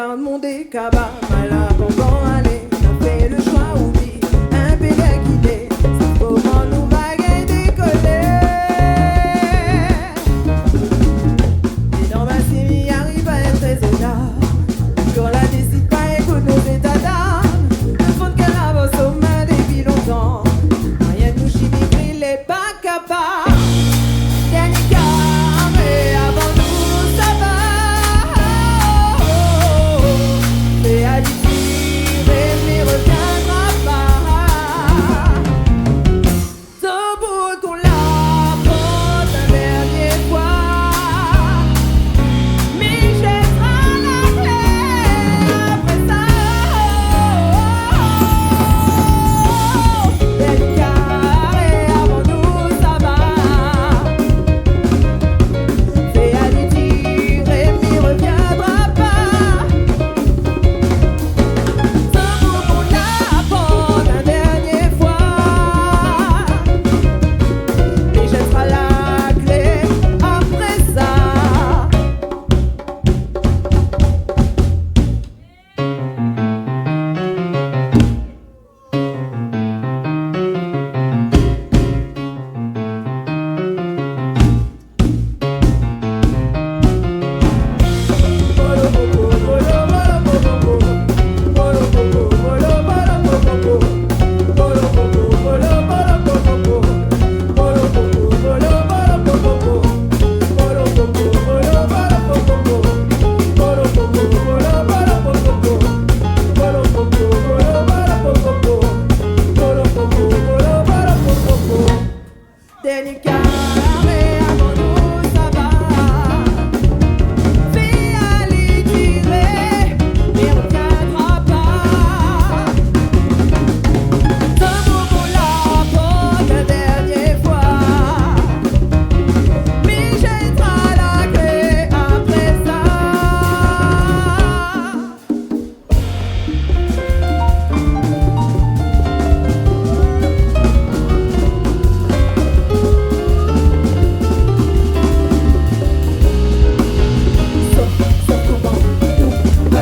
regarde mon décaba, malin pendant aller, on fait le choix, oublie, un pédé guidé, c'est comment nous baguettes décoller. Et dans ma série arrive à être très énorme, qu'on la décide pas, écoute nos états d'âme, le fond de carabos aux mains depuis longtemps, rien de nous chimique, il est pas capable. Dernier carré avant nous, ça va. Fais aller tirer, mais on reviendra pas. Ce moment là pour la dernière fois, mais jettera la clé après ça.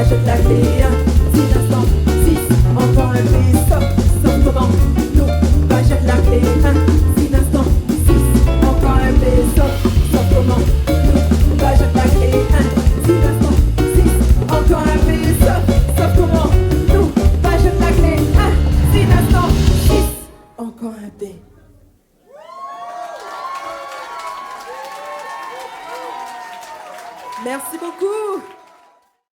Jette la clé, 6 instants, 6, encore un peu, sauf comment nous, bah jette la clé, 6 instants, 6, encore un peu, sauf comment nous, bah jette la clé, 6 instants, 6, encore un peu, sauf comment nous, bah jette la clé, 6 instants, 6, encore un peu. Merci beaucoup.